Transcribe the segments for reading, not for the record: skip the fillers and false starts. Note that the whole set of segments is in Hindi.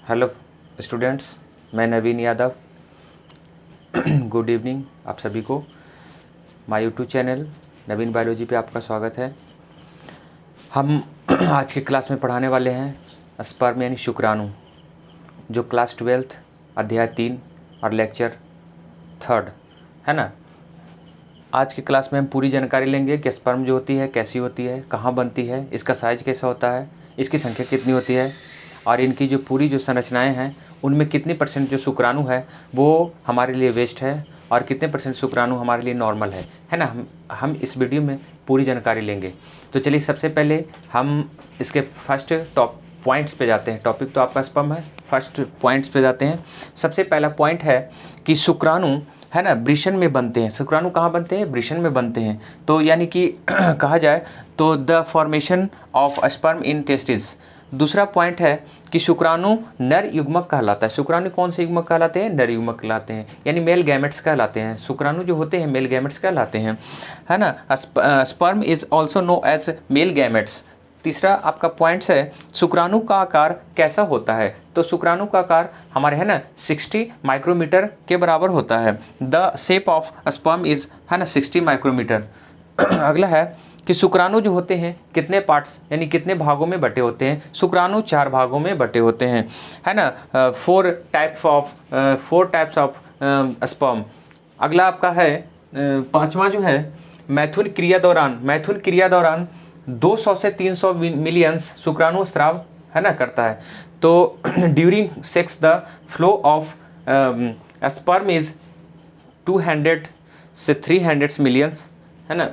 हेलो स्टूडेंट्स, मैं नवीन यादव। गुड इवनिंग आप सभी को। My YouTube channel Naveen biology पे आपका स्वागत है। हम आज के क्लास में पढ़ाने वाले हैं स्पर्म यानी शुक्राणु, जो क्लास 12 अध्याय 3 और लेक्चर 3 है ना। आज की क्लास में हम पूरी जानकारी लेंगे कि स्पर्म जो होती है कैसी होती है, कहाँ बनती है, इसका साइज कैसा होता है, इसकी संख्या कितनी होती है और इनकी जो पूरी जो संरचनाएं हैं उनमें कितनी परसेंट जो शुक्राणु है वो हमारे लिए वेस्ट है और कितने परसेंट शुक्राणु हमारे लिए नॉर्मल है ना। हम इस वीडियो में पूरी जानकारी लेंगे। तो चलिए सबसे पहले हम इसके फर्स्ट पॉइंट्स पे जाते हैं। टॉपिक तो आपका स्पर्म है, फर्स्ट पॉइंट्स पे जाते हैं। सबसे पहला पॉइंट है कि शुक्राणु है ना वृषण में बनते हैं। शुक्राणु कहाँ बनते हैं? वृषण में बनते हैं। तो यानी कि कहा जाए तो the formation of sperm in testis. दूसरा पॉइंट है कि शुक्राणु नर युग्मक कहलाता है। शुक्राणु कौन से युग्मक कहलाते हैं? नर युग्मक कहलाते हैं, यानी मेल गैमेट्स कहलाते हैं। शुक्राणु जो होते हैं मेल गैमेट्स कहलाते हैं, है ना। Sperm is also known as male gametes. तीसरा आपका पॉइंट्स है शुक्राणु का आकार कैसा होता है। तो शुक्राणु का आकार हमारे है ना 60 माइक्रोमीटर के बराबर होता है। The shape of sperm is है ना 60 माइक्रोमीटर। अगला है कि शुक्राणु जो होते हैं कितने पार्ट्स यानी कितने भागों में बटे होते हैं। शुक्राणु 4 भागों में बटे होते हैं, है ना। 4 टाइप्स ऑफ स्पर्म। अगला आपका है पांचवा जो है मैथुन क्रिया दौरान 200 से 300 मिलियंस शुक्राणु स्राव है ना करता है। तो during sex the flow of sperm is 200 से 300 मिलियंस, है ना।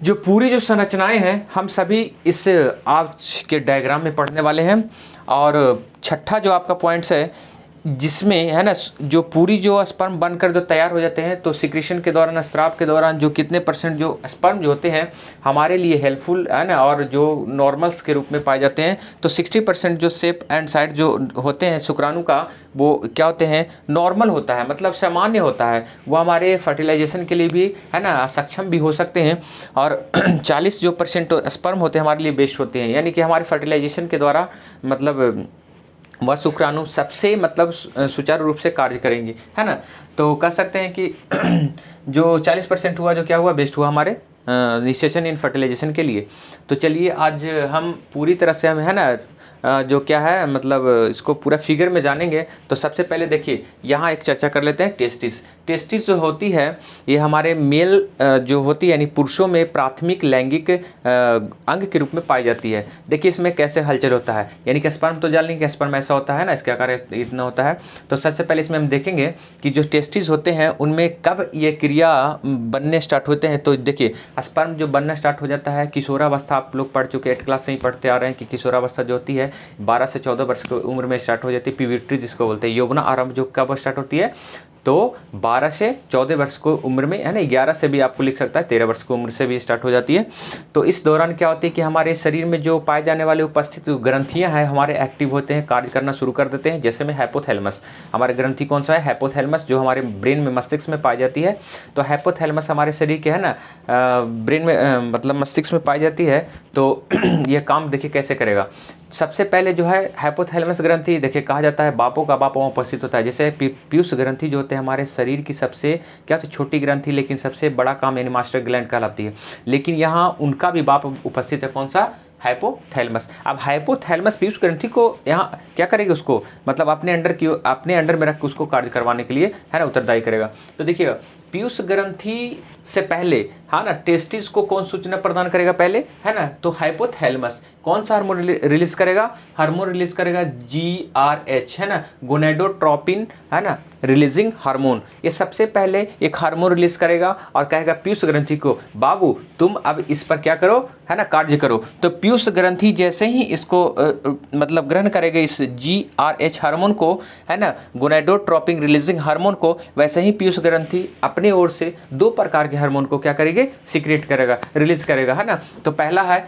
जो पूरी जो संरचनाएं हैं हम सभी इस आज के डायग्राम में पढ़ने वाले हैं। और छठा जो आपका पॉइंट्स है जिसमें है ना जो पूरी जो स्पर्म बनकर जो तैयार हो जाते हैं, तो सिक्रेशन के दौरान स्राव के दौरान जो कितने परसेंट जो स्पर्म जो होते हैं हमारे लिए हेल्पफुल है ना और जो नॉर्मल्स के रूप में पाए जाते हैं। तो 60% जो शेप एंड साइड जो होते हैं शुक्राणु का वो क्या होते हैं? नॉर्मल होता है, मतलब सामान्य होता है। वो हमारे फर्टिलाइजेशन के लिए भी है ना सक्षम भी हो सकते हैं। और 40 जो परसेंट स्पर्म होते हैं हमारे लिए बेस्ट होते हैं, यानी कि हमारे फर्टिलाइजेशन के द्वारा मतलब वह शुक्राणु सबसे मतलब सुचारू रूप से कार्य करेंगे, है ना। तो कह सकते हैं कि जो 40% हुआ जो क्या हुआ बेस्ट हुआ हमारे निषेचन इन फर्टिलाइजेशन के लिए। तो चलिए आज हम पूरी तरह से हम है ना जो क्या है मतलब इसको पूरा फिगर में जानेंगे। तो सबसे पहले देखिए यहाँ एक चर्चा कर लेते हैं टेस्टिस जो होती है ये हमारे मेल जो होती है यानी पुरुषों में प्राथमिक लैंगिक अंग के रूप में पाई जाती है। देखिए इसमें कैसे हलचल होता है, यानी कि स्पर्म तो जान लेंगे कि स्पर्म ऐसा होता है ना, इसके आकार इतना होता है। तो सबसे पहले इसमें हम देखेंगे कि जो टेस्टिस होते हैं उनमें कब ये क्रिया बनने स्टार्ट होते हैं। तो देखिए स्पर्म जो बनना स्टार्ट हो जाता है किशोरावस्था, आप लोग पढ़ चुके 8 क्लास से ही पढ़ते आ रहे हैं कि किशोरावस्था जो होती है 12 से 14 वर्ष की उम्र में स्टार्ट हो जाती है। प्यूबर्टी जिसको बोलते हैं, यौवना आरंभ जो कब स्टार्ट होती है? तो 12 से 14 वर्ष की उम्र में, है ना। 11 से भी आपको लिख सकता है, 13 वर्ष की उम्र से भी स्टार्ट हो जाती है। तो इस दौरान क्या होती है कि हमारे शरीर में जो पाए जाने वाले उपस्थित ग्रंथियां हैं हमारे एक्टिव होते हैं, कार्य करना शुरू कर देते हैं। जैसे में हाइपोथैलेमस, हमारे ग्रंथि कौन सा है? हाइपोथैलेमस, जो हमारे ब्रेन में मस्तिष्क में पाई जाती है। तो हाइपोथैलेमस हमारे शरीर के है ना ब्रेन में मतलब मस्तिष्क में पाई जाती है। तो यह काम देखिए कैसे करेगा। सबसे पहले जो है हाइपोथैलेमस ग्रंथि देखिए कहा जाता है बापों का बाप वहाँ उपस्थित होता है। जैसे पीयूष ग्रंथि जो होते हैं हमारे शरीर की सबसे क्या होती है? छोटी ग्रंथि, लेकिन सबसे बड़ा काम यानी मास्टर ग्लैंड कहलाती है। लेकिन यहाँ उनका भी बाप उपस्थित है, कौन सा? हाइपोथैलेमस। अब हाइपोथैलेमस पीयूष ग्रंथि को यहाँ क्या करेगी? उसको मतलब अपने अंडर में रख के उसको कार्य करवाने के लिए है ना उत्तरदायी करेगा। तो देखिए पीयूष ग्रंथि से पहले हाँ ना टेस्टिस को कौन सूचना प्रदान करेगा पहले, है ना? तो हाइपोथैलेमस कौन सा हार्मोन रिलीज करेगा? हार्मोन रिलीज करेगा GRH, है ना, गोनेडोट्रोपिन, है ना, रिलीजिंग हार्मोन। ये सबसे पहले एक हार्मोन रिलीज करेगा और कहेगा पीयूष ग्रंथि को बाबू तुम अब इस पर क्या करो, है ना, कार्य करो। तो पीयूष ग्रंथि जैसे ही इसको मतलब ग्रहण करेगा इस GRH हार्मोन को, है ना, गोनेडोट्रोपिन रिलीजिंग हार्मोन को, वैसे ही पीयूष ग्रंथि अपने ओर से 2 प्रकार के हार्मोन को क्या करेंगे? सीक्रेट करेगा, रिलीज करेगा, है ना। तो पहला है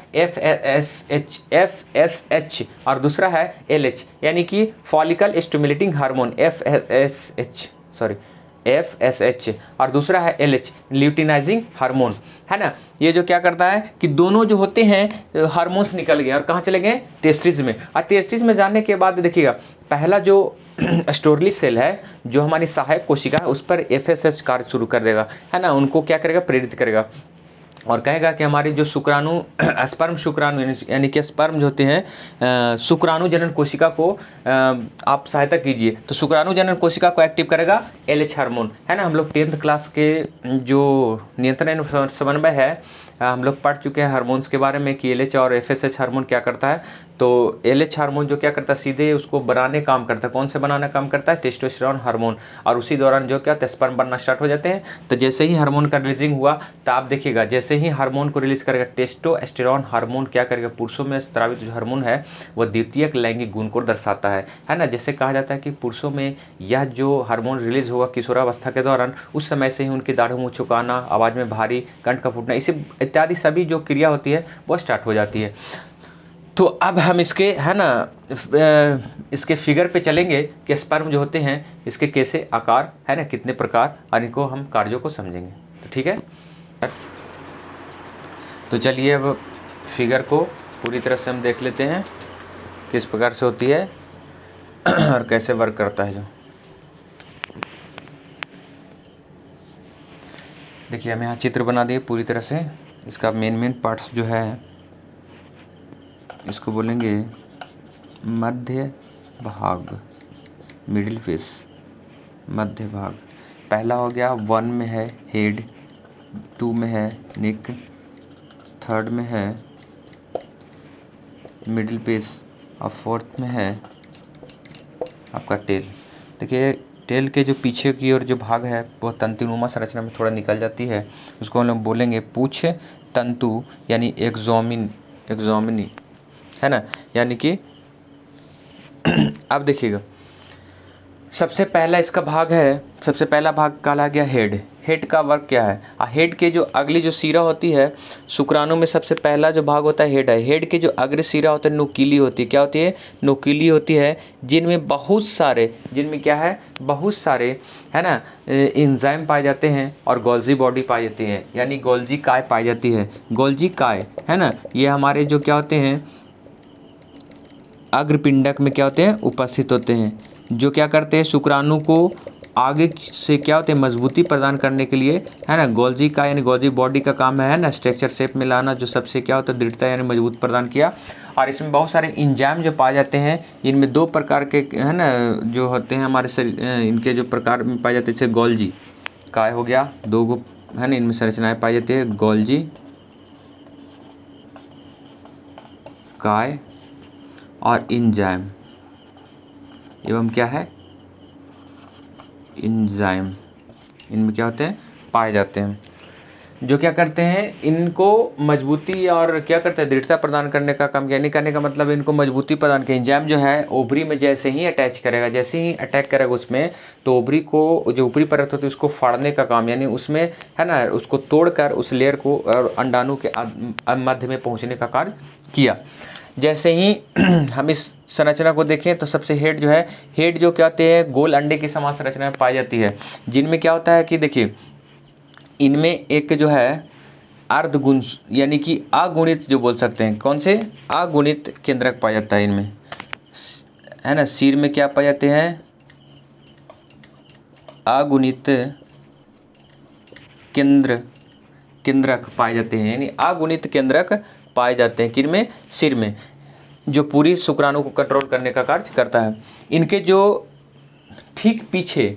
FSH और दूसरा है LH, यानी कि फॉलिकल स्टिमुलेटिंग हार्मोन FSH, और दूसरा है LH, ल्यूटिनाइजिंग हार्मोन, है ना। ये जो क्या करता है कि दोनों जो होते हैं हार्मोन्स निकल गए और कहाँ चले गए, टेस्टिस में। और टेस्टिस में जाने के बाद देखिएगा, पहला जो स्टोरली सेल है, जो हमारी सहायक कोशिका है, उस पर FSH कार्य शुरू कर देगा, है ना। उनको क्या करेगा, प्रेरित करेगा और कहेगा कि हमारी जो शुक्राणु स्पर्म शुक्राणु यानी कि स्पर्म जो होते हैं शुक्राणु जनन कोशिका को आप सहायता कीजिए। तो शुक्राणु जनन कोशिका को एक्टिव करेगा LH हार्मोन, है ना। हम लोग 10th क्लास के जो नियंत्रण समन्वय है हम लोग पढ़ चुके हैं हार्मोन्स के बारे में कि LH और FSH हार्मोन क्या करता है। तो LH हार्मोन जो क्या करता है, सीधे उसको बनाने काम करता है। कौन से बनाने काम करता है, टेस्टोस्टेरोन हार्मोन। और उसी दौरान जो क्या स्पर्म बनना स्टार्ट हो जाते हैं। तो जैसे ही हार्मोन का रिलीजिंग हुआ, तो आप देखिएगा जैसे ही हार्मोन को रिलीज करेगा, टेस्टोस्टेरोन हार्मोन क्या करेगा, पुरुषों में स्रावित जो हार्मोन है वो द्वितीयक लैंगिक गुण को दर्शाता है ना। जैसे कहा जाता है कि पुरुषों में यह जो हार्मोन रिलीज होगा किशोरावस्था के दौरान, उस समय से ही उनकी दाढ़ी मुँह झुकाना, आवाज़ में भारी, कंठ का फूटना, इसी इत्यादि सभी जो क्रिया होती है वो स्टार्ट हो जाती है। तो अब हम इसके, है ना, इसके फिगर पे चलेंगे कि स्पर्म जो होते हैं इसके कैसे आकार, है ना, कितने प्रकार, और इनको हम कार्यों को समझेंगे। तो ठीक है, तो चलिए अब फिगर को पूरी तरह से हम देख लेते हैं किस प्रकार से होती है और कैसे वर्क करता है। जो देखिए हम यहाँ चित्र बना दिए पूरी तरह से। इसका मेन पार्ट्स जो है इसको बोलेंगे मध्य भाग, मिडिल फेस, मध्य भाग। पहला हो गया 1 में है हेड, 2 में है नेक, 3rd में है मिडिल फेस और 4th में है आपका टेल। देखिए टेल के जो पीछे की ओर जो भाग है वो तंतुनुमा संरचना में थोड़ा निकल जाती है, उसको हम लोग बोलेंगे पूछ तंतु यानी एक्सोमिनी, है ना। यानी कि अब देखिएगा सबसे पहला इसका भाग है, सबसे पहला भाग काला गया हेड। हेड का वर्क क्या है, हेड के जो अगली जो सिरा होती है, शुक्राणु में सबसे पहला जो भाग होता है हेड है। हेड के जो अग्र सिरा होता है नुकीली होती है। क्या होती है, नुकीली होती है, जिनमें बहुत सारे, जिनमें क्या है, बहुत सारे, है ना, एंजाइम पाए जाते हैं और गोल्जी बॉडी पाई जाती है, यानी गोल्जी काय पाई जाती है। गोल्जी काय, है ना, ये हमारे जो क्या होते हैं अग्रपिंडक में क्या होते हैं, उपस्थित होते हैं, जो क्या करते हैं शुक्राणु को आगे से क्या होते हैं मजबूती प्रदान करने के लिए, है ना। गोल्जी का यानी गोल्जी बॉडी का काम है ना स्ट्रक्चर शेप में लाना, जो सबसे क्या होता है दृढ़ता यानी मजबूत प्रदान किया। और इसमें बहुत सारे एंजाइम जो पाए जाते हैं, इनमें 2 प्रकार के, है ना, जो होते हैं हमारे शरीर, इनके जो प्रकार में पाए जाते हैं, जैसे गोल्जी काय हो गया, 2 गो, है ना, इनमें संरचनाएं पाई जाती है, गोल्जी काय और एंजाइम एवं क्या है एंजाइम, इनमें क्या होते हैं पाए जाते हैं, जो क्या करते हैं इनको मजबूती और क्या करते हैं दृढ़ता प्रदान करने का काम। यानी करने का मतलब इनको मजबूती प्रदान किया। एंजाइम जो है ओवरी में जैसे ही अटैच करेगा, जैसे ही अटैक करेगा उसमें, तो ओवरी को जो ऊपरी परत होती है उसको फाड़ने का काम, यानी उसमें, है ना, उसको तोड़कर उस लेयर को और अंडाणु के मध्य में पहुँचने का कार्य किया। जैसे ही हम इस संरचना को देखें तो सबसे हेड जो है, हेड जो क्या होते हैं गोल अंडे की समान संरचना में पाई जाती है, जिनमें क्या होता है कि देखिए इनमें एक जो है अर्धगुण यानी कि अगुणित जो बोल सकते हैं, कौन से अगुणित केंद्रक पाया जाता है इनमें, है ना। सिर में क्या पाए जाते हैं अगुणित केंद्रक पाए जाते हैं, यानी अगुणित केंद्रक पाए जाते हैं किन में, सिर में, जो पूरी शुक्राणु को कंट्रोल करने का कार्य करता है। इनके जो ठीक पीछे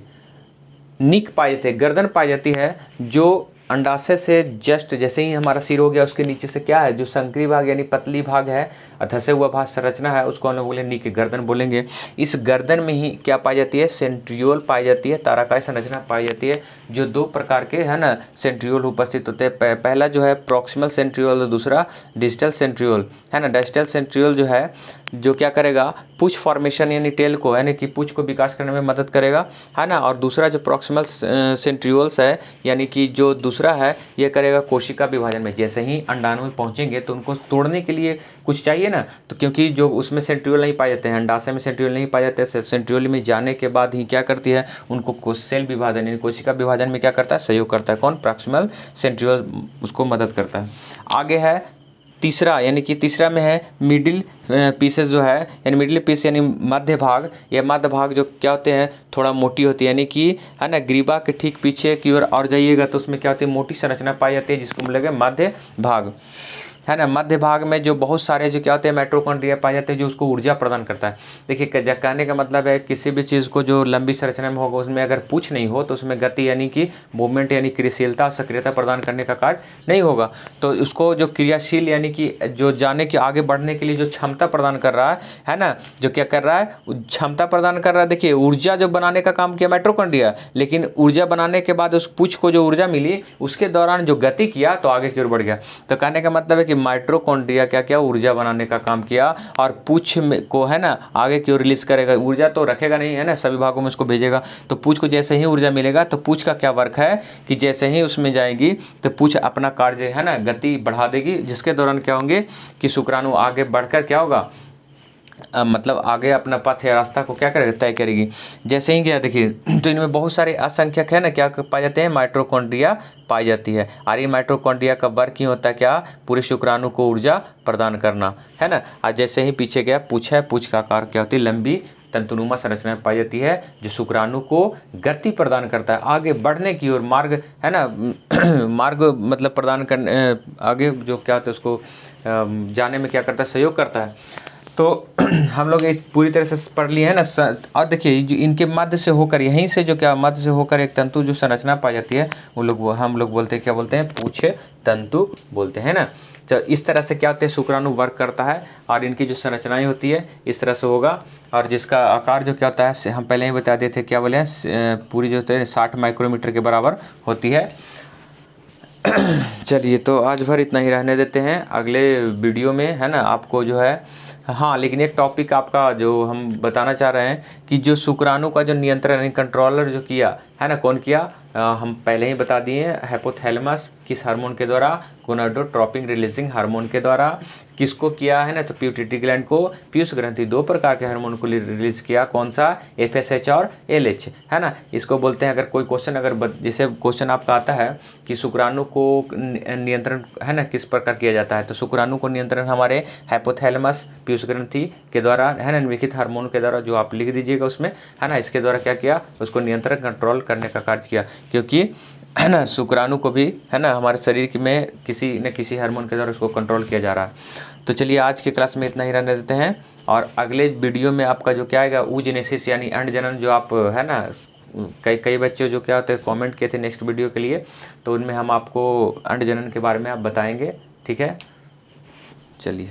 निक पाई जाती है, गर्दन पाई जाती है, जो अंडाशय से जस्ट जैसे ही हमारा सिर हो गया उसके नीचे से क्या है जो संकरी भाग यानी पतली भाग है, धसे हुआ भाग संरचना है, उसको हम लोग बोले निक, गर्दन बोलेंगे। इस गर्दन में ही क्या पाई जाती है सेंट्रियोल पाई जाती है, ताराकाय संरचना पाई जाती है, जो दो प्रकार के है ना सेंट्रियोल उपस्थित होते हैं। पहला जो है प्रॉक्सिमल सेंट्रियोल और दूसरा डिस्टल सेंट्रियोल, है ना। डिस्टल सेंट्रियोल जो है जो क्या करेगा, पूछ फॉर्मेशन यानी टेल को, यानी कि पूछ को विकास करने में मदद करेगा, है ना। और दूसरा जो प्रॉक्सिमल सेंट्रियोल्स है, यानी कि जो दूसरा है ये करेगा कोशिका विभाजन में। जैसे ही अंडाणु में पहुंचेंगे तो उनको तोड़ने के लिए कुछ चाहिए ना, तो क्योंकि जो उसमें सेंट्रियोल नहीं पाए जाते हैं, अंडाशय में सेंट्रियोल नहीं पाए जाते हैं, सेंट्रियोल में जाने के बाद ही क्या करती है, उनको सेल विभाजन यानी कोशिका विभाजन में क्या करता है, सहयोग करता है। कौन? प्रॉक्सिमल सेंट्रियोल उसको मदद करता है। आगे है तीसरा, यानी कि तीसरा में है मिडिल पीसेस जो है, यानी मिडिल पीस यानी मध्य भाग। ये मध्य भाग जो क्या होते हैं, थोड़ा मोटी होती है, यानी कि है ना ग्रीवा के ठीक पीछे की ओर और जाइएगा तो उसमें क्या होती है, मोटी संरचना पाई जाती है जिसको मिलेगा मध्य भाग, है ना। मध्य भाग में जो बहुत सारे जो क्या होते हैं माइटोकॉन्ड्रिया पाए जाते हैं जो उसको ऊर्जा प्रदान करता है। देखिए कहने का मतलब है किसी भी चीज़ को जो लंबी संरचना में होगा उसमें अगर पूछ नहीं हो तो उसमें गति यानी कि मूवमेंट यानी क्रियाशीलता सक्रियता प्रदान करने का कार्य नहीं होगा। तो उसको जो क्रियाशील यानी कि जो जाने के आगे बढ़ने के लिए जो क्षमता प्रदान कर रहा है ना, जो क्या कर रहा है, क्षमता प्रदान कर रहा है। देखिए ऊर्जा जो बनाने का काम किया माइटोकॉन्ड्रिया, लेकिन ऊर्जा बनाने के बाद उस पूछ को जो ऊर्जा मिली उसके दौरान जो गति किया तो आगे की ओर बढ़ गया। तो कहने का मतलब है कि माइटोकॉन्ड्रिया क्या किया, ऊर्जा बनाने का काम किया और पूछ को है ना आगे की ओर रिलीज करेगा। ऊर्जा तो रखेगा नहीं, है ना, सभी भागों में उसको भेजेगा। तो पूछ को जैसे ही ऊर्जा मिलेगा तो पूछ का क्या वर्क है कि जैसे ही उसमें जाएगी तो पूछ अपना कार्य है ना गति बढ़ा देगी, जिसके दौरान क्या होंगे कि शुक्राणु आगे बढ़कर क्या होगा, मतलब आगे अपना पथ या रास्ता को क्या करेगा, तय करेगी। जैसे ही क्या देखिए तो इनमें बहुत सारे असंख्यक है ना क्या पाए जाते हैं, माइटोकॉन्ड्रिया पाई जाती है। और ये माइटोकॉन्ड्रिया का वर्क ही होता है क्या, पूरे शुक्राणु को ऊर्जा प्रदान करना, है ना। और जैसे ही पीछे गया पूछ है, पूछ का आकार क्या होती है, लंबी तंतुनुमा संरचना पाई जाती है जो शुक्राणु को गति प्रदान करता है आगे बढ़ने की ओर, मार्ग है ना मार्ग मतलब प्रदान करने आगे जो क्या होता है उसको जाने में क्या करता है, सहयोग करता है। तो हम लोग इस पूरी तरह से पढ़ लिए हैं ना। और देखिए जो इनके मध्य से होकर, यहीं से जो क्या मध्य से होकर एक तंतु जो संरचना पाई जाती है वो हम लोग बोलते हैं, क्या बोलते हैं, पूछ तंतु बोलते हैं ना। तो इस तरह से क्या होते हैं, शुक्राणु वर्क करता है और इनकी जो संरचनाएं होती है इस तरह से होगा। और जिसका आकार जो क्या होता है हम पहले ही बता दिए थे, क्या बोले हैं, पूरी जो होते हैं 60 माइक्रोमीटर के बराबर होती है। चलिए तो आज भर इतना ही रहने देते हैं, अगले वीडियो में है ना आपको जो है, हाँ लेकिन एक टॉपिक आपका जो हम बताना चाह रहे हैं कि जो शुक्राणु का जो नियंत्रण यानी कंट्रोलर जो किया है ना, कौन किया, हम पहले ही बता दिए हैं, हाइपोथैलेमस किस हार्मोन के द्वारा, गोनाडोट्रोपिन रिलीजिंग हार्मोन के द्वारा। किसको किया है ना, तो पिट्यूटरी ग्लैंड को पीयूष ग्रंथि दो प्रकार के हार्मोन को रिलीज किया, कौन सा, FSH और LH, है ना। इसको बोलते हैं, अगर कोई क्वेश्चन अगर जैसे क्वेश्चन आपका आता है कि शुक्राणु को नियंत्रण है ना किस प्रकार किया जाता है, तो शुक्राणु को नियंत्रण हमारे हाइपोथैलेमस पीयूष ग्रंथि के द्वारा है ना, निम्नलिखित हार्मोन के द्वारा, जो आप लिख दीजिएगा उसमें, है ना, इसके द्वारा क्या किया, उसको नियंत्रण कंट्रोल करने का कार्य किया। क्योंकि है ना शुक्राणु को भी है ना हमारे शरीर में किसी न किसी हार्मोन के द्वारा उसको कंट्रोल किया जा रहा है। तो चलिए आज के क्लास में इतना ही रहने देते हैं, और अगले वीडियो में आपका जो क्या आएगा, ऊजेनेसिस यानी अंडजनन, जो आप है ना कई बच्चे जो क्या होते हैं कमेंट किए थे नेक्स्ट वीडियो के लिए, तो उनमें हम आपको अंडजनन के बारे में आप बताएंगे, ठीक है। चलिए।